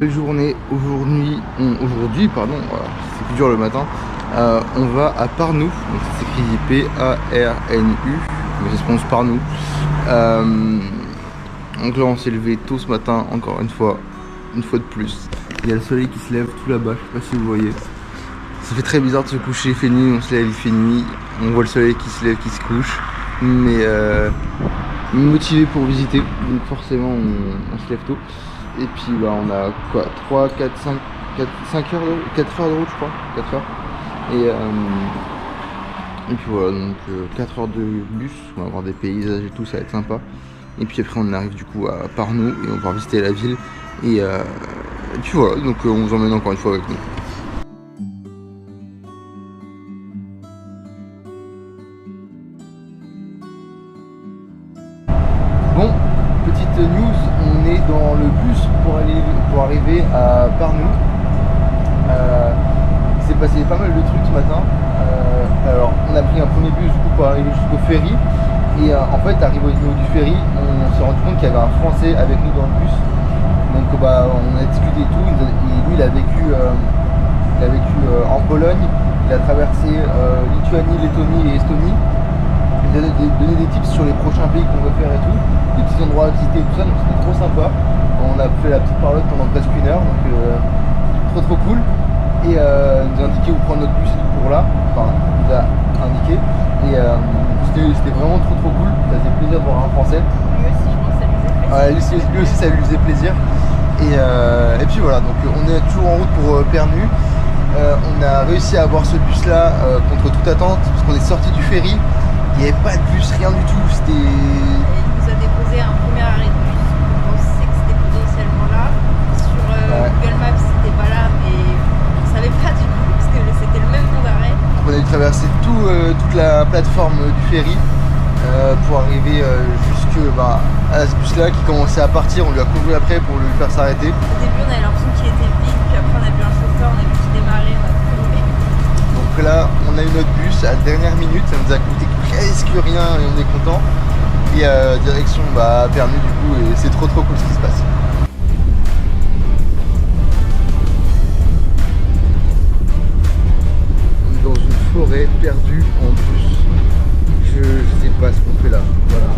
Belle journée aujourd'hui, pardon, voilà, c'est plus dur le matin. On va à Parnou, donc ça s'écrit P-A-R-N-U, mais ça se prononce Parnou. Donc là on s'est levé tôt ce matin, encore une fois de plus. Il y a le soleil qui se lève tout là-bas, je sais pas si vous voyez. Ça fait très bizarre de se coucher, il fait nuit, on se lève, il fait nuit. On voit le soleil qui se lève, qui se couche. Mais motivé pour visiter, donc forcément on se lève tôt. Et puis bah, on a quoi, 3, 4, 5 heures de route, 4 heures de route je crois, 4 heures. Et puis voilà, donc 4 heures de bus, on va voir des paysages et tout, ça va être sympa. Et puis après on arrive du coup à Parnou et on va visiter la ville. Et puis voilà, donc on vous emmène encore une fois avec nous. Bon, petite news, on est dans le bus pour arriver à Parnou. Il s'est passé pas mal de trucs ce matin. Alors on a pris un premier bus du coup pour arriver jusqu'au ferry. Et en fait arrivé au niveau du ferry, on s'est rendu compte qu'il y avait un Français avec nous dans le bus. Donc bah, on a discuté et tout. Lui il a vécu en Pologne. Il a traversé Lituanie, Lettonie et Estonie. Il a donné des tips sur les prochains pays qu'on veut faire et tout, des petits endroits à visiter et tout ça, donc c'était trop sympa. On a fait la petite parlotte pendant presque une heure, donc trop cool. Et il nous a indiqué où prendre notre bus et tout pour là, enfin il nous a indiqué. Et c'était vraiment trop cool, ça faisait plaisir de voir un Français. Lui aussi je pense que ça lui faisait plaisir. Ouais, lui aussi ça lui faisait plaisir. Et puis voilà, donc on est toujours en route pour Pernu. On a réussi à avoir ce bus là contre toute attente, parce qu'on est sorti du ferry. Il n'y avait pas de bus, rien du tout, c'était... Il nous a déposé un premier arrêt de bus, on pensait que c'était potentiellement là. Sur Google Maps c'était pas là, mais on ne savait pas du coup, parce que c'était le même nom d'arrêt. On a dû traverser toute la plateforme du ferry pour arriver à ce bus là qui commençait à partir. On lui a couru après pour lui faire s'arrêter. Au début on avait l'impression qu'il était vide, puis après on a vu un chauffeur, on a vu qu'il démarrait, on a tout trouvé. Donc là on a eu notre bus à la dernière minute, ça nous a coûté presque rien et on est content. Et direction Pernu du coup, et c'est trop cool ce qui se passe. On est dans une forêt perdue en bus. Je sais pas ce qu'on fait là. Voilà,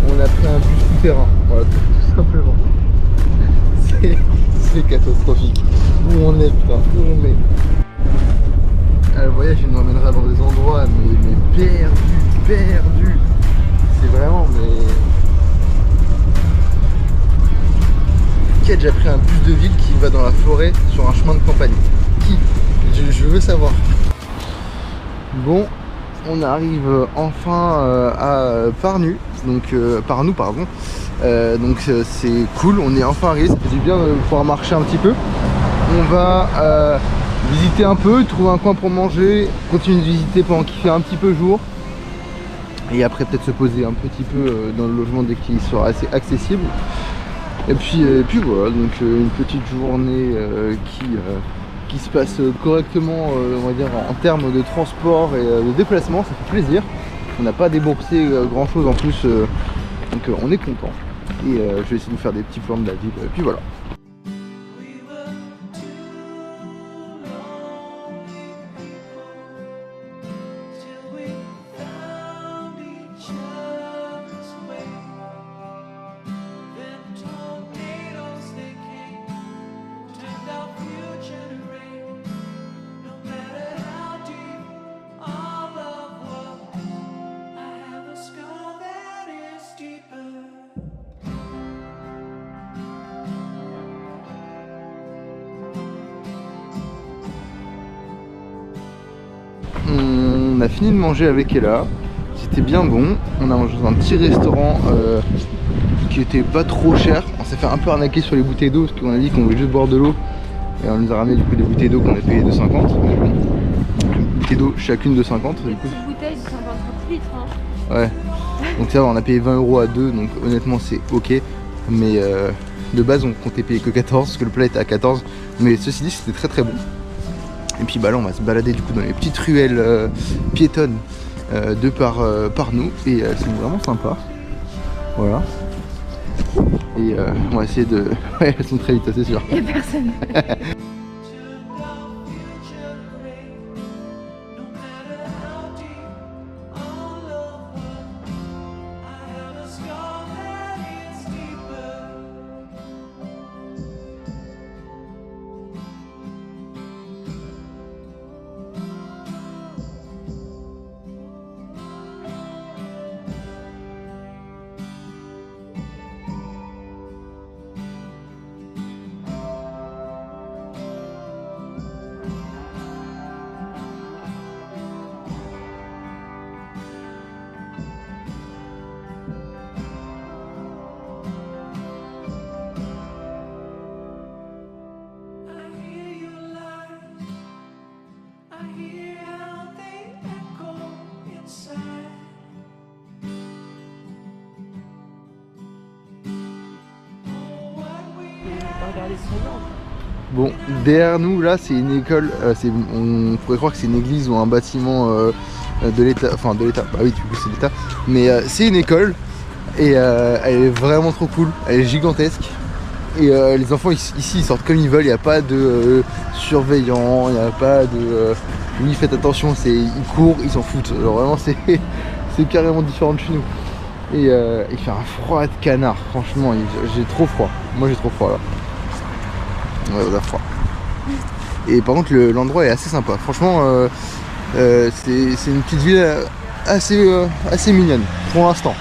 on a pris un bus souterrain, voilà, tout simplement. C'est catastrophique. Où on est, putain, où on est. Le voyage il nous emmènera dans des endroits mais perdus. C'est vraiment Qui a déjà pris un bus de ville qui va dans la forêt sur un chemin de campagne? Qui? Je veux savoir. Bon, on arrive enfin à Parnu, donc Parnou pardon. Donc c'est cool, on est enfin arrivé, ça fait du bien de pouvoir marcher un petit peu. On va visiter un peu, trouver un coin pour manger, continuer de visiter pendant qu'il fait un petit peu jour. Et après peut-être se poser un petit peu dans le logement dès qu'il sera assez accessible. Et puis voilà, donc une petite journée qui se passe correctement, on va dire, en termes de transport et de déplacement, ça fait plaisir. On n'a pas déboursé grand chose en plus, donc on est content. Et je vais essayer de vous faire des petits plans de la ville, et puis voilà. On a fini de manger avec Ella, c'était bien bon. On a mangé dans un petit restaurant qui était pas trop cher. On s'est fait un peu arnaquer sur les bouteilles d'eau parce qu'on a dit qu'on voulait juste boire de l'eau. Et on nous a ramené du coup des bouteilles d'eau qu'on a payé 2,50. Une bouteille d'eau chacune de 50 du coup. Une bouteille de 50 litres hein. Ouais. Donc ça va, on a payé 20 € à deux, donc honnêtement c'est ok. Mais de base on comptait payer que 14 parce que le plat était à 14. Mais ceci dit c'était très bon. Et puis là on va se balader du coup dans les petites ruelles piétonnes de par nous. Et c'est vraiment sympa. Voilà. Et on va essayer de... Ouais, elles sont très vite, ça c'est sûr. Et personne. Bon, derrière nous là c'est une école, on pourrait croire que c'est une église ou un bâtiment de l'État, enfin de l'État, bah oui du coup c'est l'État, mais c'est une école et elle est vraiment trop cool, elle est gigantesque et les enfants ici ils sortent comme ils veulent, il n'y a pas de surveillant, il n'y a pas de oui faites attention, ils courent, ils s'en foutent, alors vraiment c'est carrément différent de chez nous et il fait un froid de canard, franchement j'ai trop froid, moi j'ai trop froid là. Ouais, on a froid. Et par contre l'endroit est assez sympa. Franchement c'est une petite ville assez mignonne pour l'instant.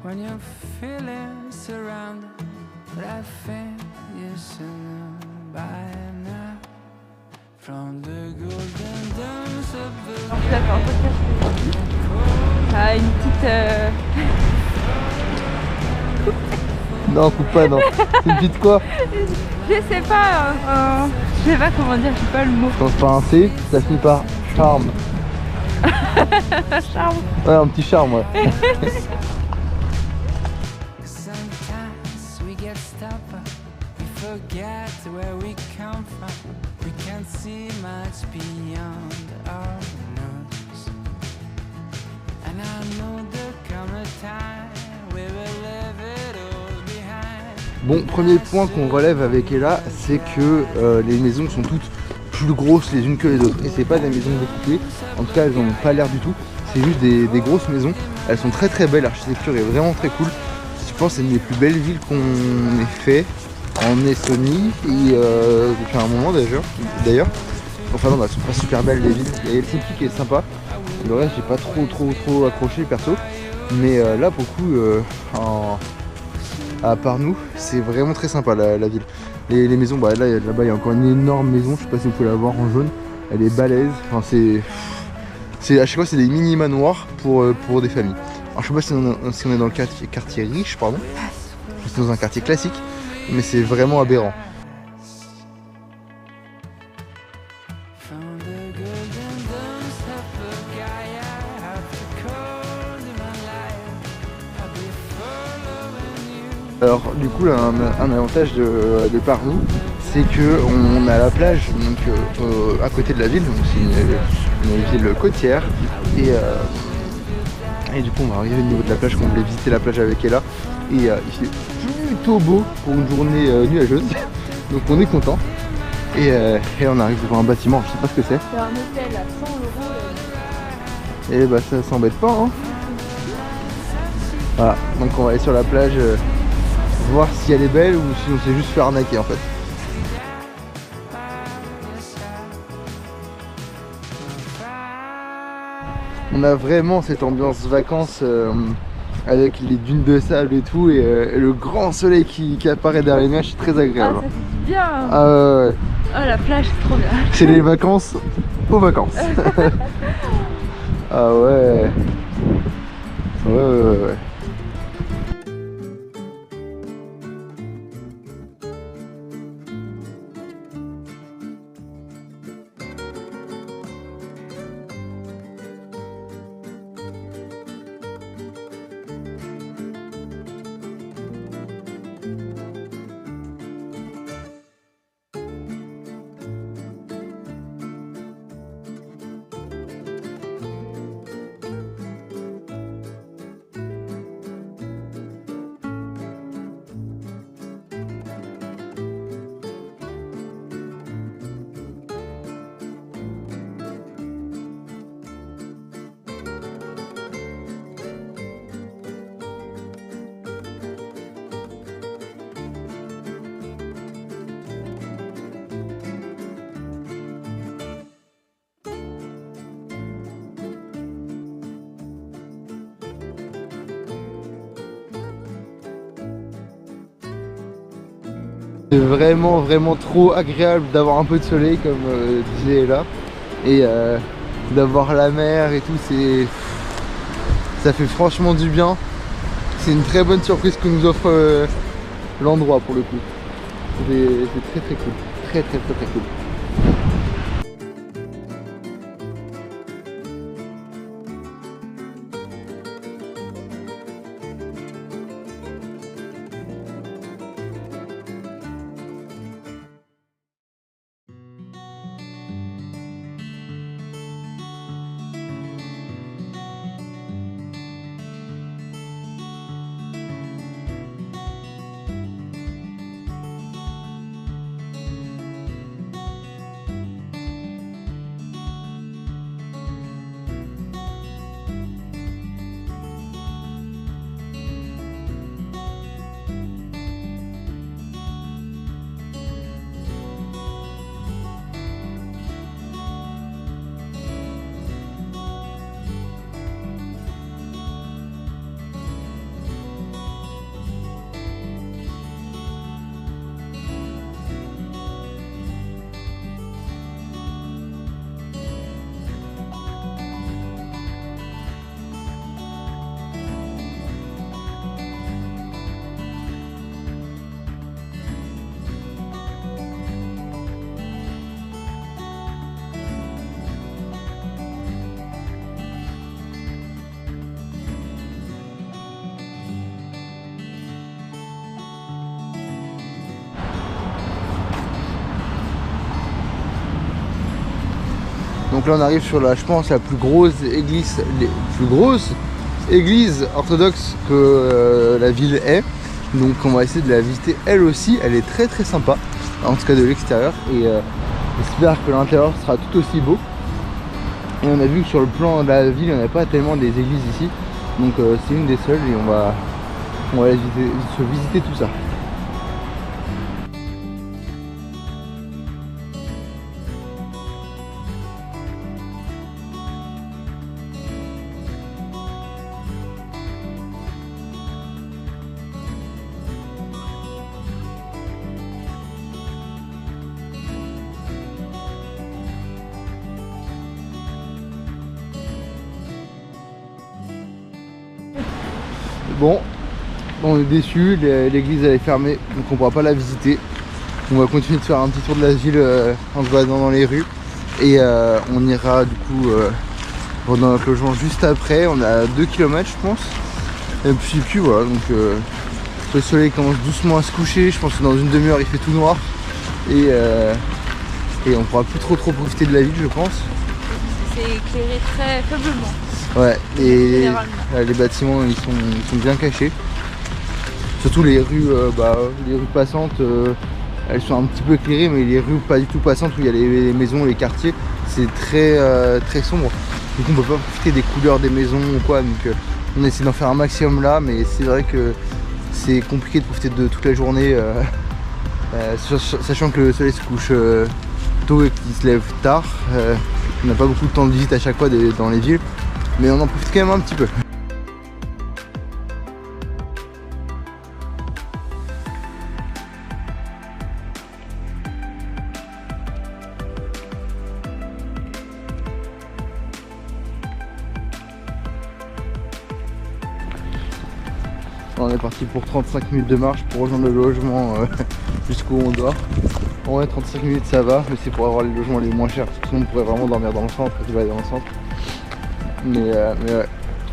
When you're feeling surrounded, but I think you should know by now. From the golden domes of the On fait un podcast aujourd'hui. Ah, une petite... Non, coupe pas, non. C'est une petite quoi? Je sais pas comment dire, je sais pas le mot. Ça commence par un C, ça finit par charme. Charme. Ouais, un petit charme, ouais. forget where we come from. We can't see much beyond our nose. And I know there'll come a time we will leave it all behind. Bon, premier point qu'on relève avec Ella, c'est que les maisons sont toutes plus grosses les unes que les autres. Et c'est pas des maisons découpées, en tout cas elles n'en ont pas l'air du tout. C'est juste des grosses maisons. Elles sont très très belles, l'architecture est vraiment très cool. Je pense que c'est une des plus belles villes qu'on ait fait en Estonie et depuis un moment d'ailleurs. Enfin non, elles sont pas super belles les villes. Il y a Helsinki qui est sympa. Le reste j'ai pas trop accroché perso. Mais là pour le coup, à part nous, c'est vraiment très sympa la ville. Les maisons, bah là-bas il y a encore une énorme maison, je sais pas si vous pouvez la voir en jaune. Elle est balèze. Enfin à chaque fois c'est des mini manoirs pour des familles. Alors je sais pas si on est dans le quartier riche, pardon. C'est dans un quartier classique, mais c'est vraiment aberrant. Alors du coup là, un avantage de par nous, c'est que on a la plage donc à côté de la ville, donc c'est une ville côtière et du coup on va arriver au niveau de la plage, qu'on voulait visiter la plage avec Ella et il fait plutôt beau pour une journée nuageuse, donc on est content et on arrive devant un bâtiment, je sais pas ce que c'est. C'est un hôtel à 100 €. Et bah ça s'embête pas hein. Voilà, donc on va aller sur la plage voir si elle est belle ou si on s'est juste fait arnaquer en fait. On a vraiment cette ambiance vacances avec les dunes de sable et tout et le grand soleil qui apparaît derrière les nuages, c'est très agréable. Ah, ça fait du bien. Ah ouais. Oh la plage, c'est trop bien. C'est les vacances aux vacances. Ah ouais. Ouais. C'est vraiment trop agréable d'avoir un peu de soleil comme disait là. Et d'avoir la mer et tout, ça fait franchement du bien. C'est une très bonne surprise que nous offre l'endroit pour le coup. C'est très cool. Très cool. Donc là on arrive sur je pense la plus grosse église orthodoxe que la ville est. Donc on va essayer de la visiter elle aussi. Elle est très sympa, en tout cas de l'extérieur. Et j'espère que l'intérieur sera tout aussi beau. Et on a vu que sur le plan de la ville il n'y en a pas tellement des églises ici. Donc c'est une des seules et on va aller visiter tout ça. Bon, on est déçus, l'église elle est fermée, donc on pourra pas la visiter. On va continuer de faire un petit tour de la ville en se baladant dans les rues. Et on ira du coup dans notre logement juste après. On a 2 km je pense. Et puis voilà, donc le soleil commence doucement à se coucher. Je pense que dans une demi-heure il fait tout noir. Et on pourra plus trop profiter de la ville je pense. C'est éclairé très faiblement. Ouais, et les bâtiments ils sont bien cachés. Surtout les rues passantes, elles sont un petit peu éclairées, mais les rues pas du tout passantes où il y a les maisons, les quartiers, c'est très sombre. Du coup on peut pas profiter des couleurs des maisons ou quoi, donc on essaie d'en faire un maximum là, mais c'est vrai que c'est compliqué de profiter de toute la journée, sachant que le soleil se couche tôt et qu'il se lève tard. On n'a pas beaucoup de temps de visite à chaque fois dans les villes. Mais on en profite quand même un petit peu. On est parti pour 35 minutes de marche pour rejoindre le logement jusqu'où on dort. En vrai 35 minutes ça va, mais c'est pour avoir les logements les moins chers. Sinon on pourrait vraiment dormir dans le centre, tu vas aller dans le centre. Mais ouais,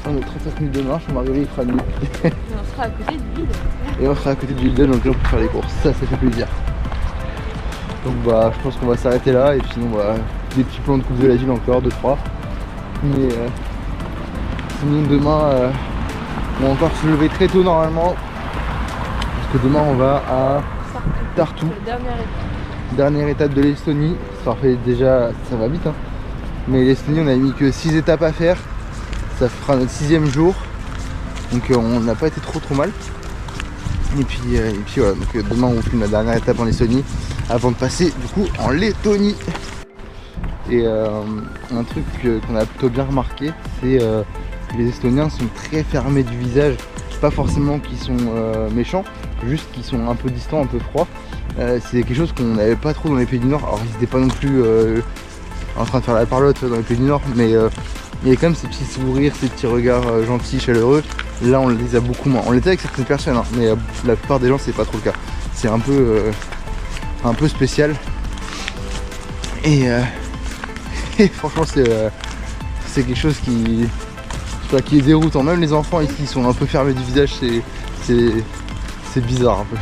on a 35 minutes de marche, on va arriver, il fera nuit. Et on sera à côté de Ville. Et on sera à côté de Ville, donc là on peut faire les courses, ça fait plaisir. Donc bah je pense qu'on va s'arrêter là et puis sinon des petits plans de coupe de la ville encore, 2-3. Mais sinon demain on va encore se lever très tôt normalement. Parce que demain on va à Tartu. Dernière étape de l'Estonie. Ça fait déjà, ça va vite hein. Mais l'Estonie on a mis que 6 étapes à faire. Ça fera notre 6e jour. Donc on n'a pas été trop mal. Et puis voilà, donc demain on filme la dernière étape en Estonie avant de passer du coup en Lettonie. Et un truc qu'on a plutôt bien remarqué, c'est que les Estoniens sont très fermés du visage. Pas forcément qu'ils sont méchants, juste qu'ils sont un peu distants, un peu froids. C'est quelque chose qu'on n'avait pas trop dans les pays du Nord. Alors ils n'étaient pas non plus en train de faire la parlotte dans les pays du Nord, mais il y avait quand même ces petits sourires, ces petits regards gentils, chaleureux. Là on les a beaucoup moins. On l'était avec certaines personnes, hein, mais la plupart des gens c'est pas trop le cas. C'est un peu spécial. Et franchement c'est quelque chose qui est déroutant. Même les enfants ici sont un peu fermés du visage, c'est bizarre un peu.